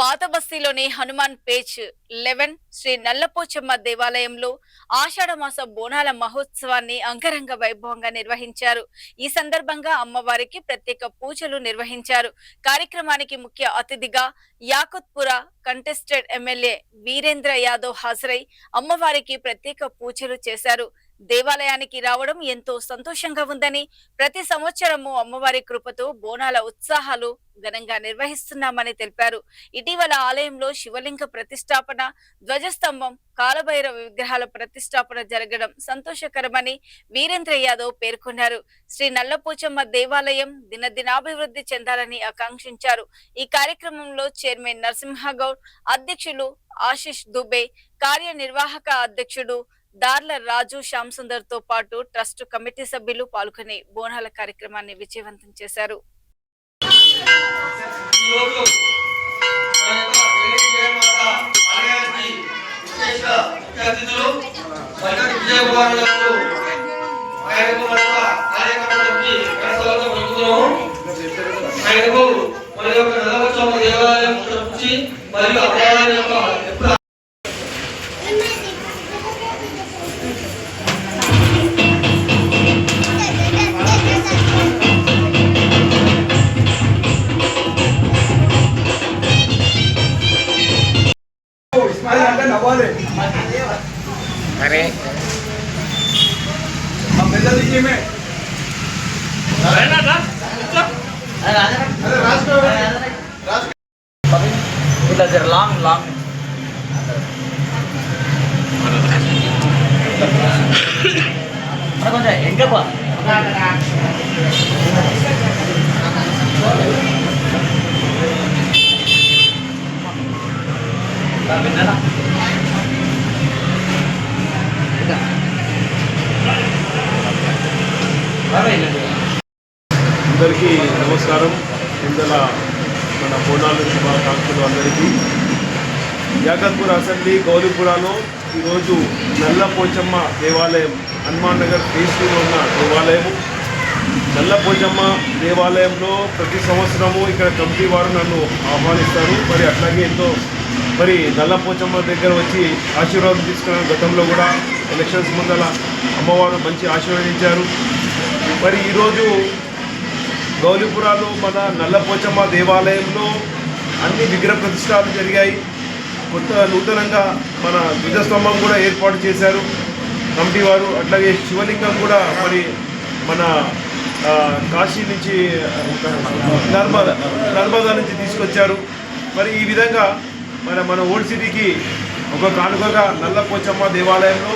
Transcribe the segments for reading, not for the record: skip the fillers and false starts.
పాత బస్తీలోని హనుమాన్ పేచ్ 11 శ్రీ నల్లపోచమ్మ దేవాలయంలో ఆషాఢమాస బోనాల మహోత్సవాన్ని అంగరంగ వైభవంగా నిర్వహించారు. ఈ సందర్భంగా అమ్మవారికి ప్రత్యేక పూజలు నిర్వహించారు. కార్యక్రమానికి ముఖ్య అతిథిగా యాకుత్పుర కంటెస్టెడ్ ఎమ్మెల్యే వీరేంద్ర యాదవ్ హాజరై అమ్మవారికి ప్రత్యేక పూజలు చేశారు. దేవాలయానికి రావడం ఎంతో సంతోషంగా ఉందని, ప్రతి సంవత్సరము అమ్మవారి కృపతో బోనాల ఉత్సాహాలు ఘనంగా నిర్వహిస్తున్నామని తెలిపారు. ఇటీవల ఆలయంలో శివలింగ ప్రతిష్టాపన, ధ్వజస్తంభం, కాలభైరవ విగ్రహాల ప్రతిష్టాపన జరగడం సంతోషకరమని వీరేంద్ర యాదవ్ పేర్కొన్నారు. శ్రీ నల్లపోచమ్మ దేవాలయం దినదినాభివృద్ధి చెందాలని ఆకాంక్షించారు. ఈ కార్యక్రమంలో చైర్మన్ నరసింహగౌడ్, అధ్యక్షులు ఆశిష్ దుబే, కార్యనిర్వాహక అధ్యక్షుడు దార్ల రాజు శ్యామసుందర్ తో పాటు ట్రస్ట్ కమిటీ సభ్యులు పాల్గొని బోనాల కార్యక్రమాన్ని విజయవంతం చేశారు. अरे लॉन्ग लॉन्ग అందరికీ నమస్కారం. ఇందుల మన బోనాలు శుభాకాంక్షలు అందరికీ. యాకత్పూర్ అసెంబ్లీ గౌలిపురాలో ఈరోజు నల్లపోచమ్మ దేవాలయం, హనుమాన్ నగర్ ఫేస్లో ఉన్న దేవాలయము. నల్లపోచమ్మ దేవాలయంలో ప్రతి సంవత్సరము ఇక్కడ కమిటీ వారు నన్ను ఆహ్వానిస్తారు. మరి అట్లాగే ఎంతో నల్లపోచమ్మ దగ్గర వచ్చి ఆశీర్వాదం తీసుకున్న గతంలో కూడా ఎలక్షన్స్ ముందల అమ్మవారు మంచి ఆశీర్వదించారు. మరి ఈరోజు గౌలిపురాలో మన నల్లపోచమ్మ దేవాలయంలో అన్ని విగ్రహ ప్రతిష్టాలు జరిగాయి. నూతనంగా మన ధ్వజస్తంభం కూడా ఏర్పాటు చేశారు కమిటీ వారు. అట్లాగే శివలింగం కూడా మరి మన కాశీ నుంచి నర్మదా నుంచి తీసుకొచ్చారు. మరి ఈ విధంగా మన ఓల్డ్ సిటీకి ఒక కానుకగా నల్లపోచమ్మ దేవాలయంలో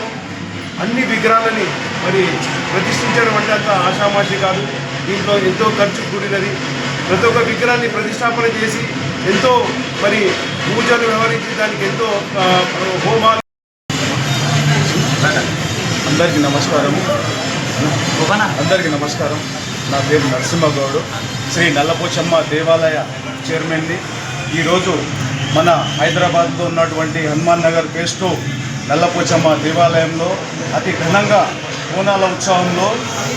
అన్ని విగ్రహాలని మరి ప్రతిష్ఠించడం అంటే అంత ఆషామాషి కాదు. దీంట్లో ఎంతో ఖర్చు కూడినది. ప్రతి ఒక్క విగ్రహాన్ని ప్రతిష్టాపన చేసి ఎంతో పూజలు వ్యవహరించి దానికి ఎంతో హోమాలు. అందరికీ నమస్కారం. నా పేరు నరసింహగౌడ్, శ్రీ నల్లపోచమ్మ దేవాలయ చైర్మన్ని. ఈరోజు మన హైదరాబాద్లో ఉన్నటువంటి హనుమాన్ నగర్ ఫేజ్ 2 నల్లపోచమ్మ దేవాలయంలో అతి ఘనంగా బోనాల ఉత్సవంలో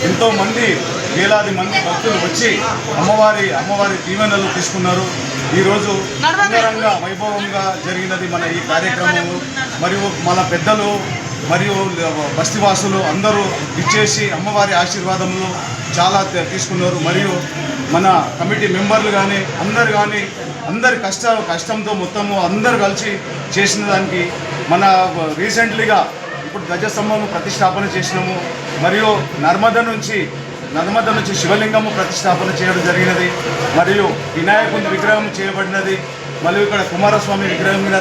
ఎంతోమంది వేలాది మంది భక్తులు వచ్చి అమ్మవారి దీవెనలు తీసుకున్నారు. ఈరోజు అంగరంగ వైభవంగా జరిగినది మన ఈ కార్యక్రమము. మరియు మన పెద్దలు మరియు బస్తీవాసులు అందరూ ఇచ్చేసి అమ్మవారి ఆశీర్వాదములు చాలా తీసుకున్నారు. మరియు మన కమిటీ మెంబర్లు కానీ అందరి కష్టంతో మొత్తము అందరు కలిసి చేసిన దానికి మన రీసెంట్లీగా ఇప్పుడు ధ్వజస్తంభం ప్రతిష్టాపన చేసినాము. మరియు నర్మదా నుంచి శివలింగము ప్రతిష్టాపన చేయడం జరిగినది. మరియు వినాయకుని విగ్రహం చేయబడినది. మరియు ఇక్కడ కుమారస్వామి విగ్రహం మీద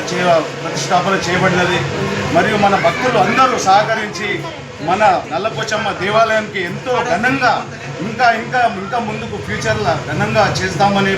ప్రతిష్టాపన చేయబడినది. మరియు మన భక్తులు అందరూ సహకరించి మన నల్లపోచమ్మ దేవాలయానికి ఎంతో ఘనంగా ఇంకా ముందుకు ఫ్యూచర్లో ఘనంగా చేస్తామని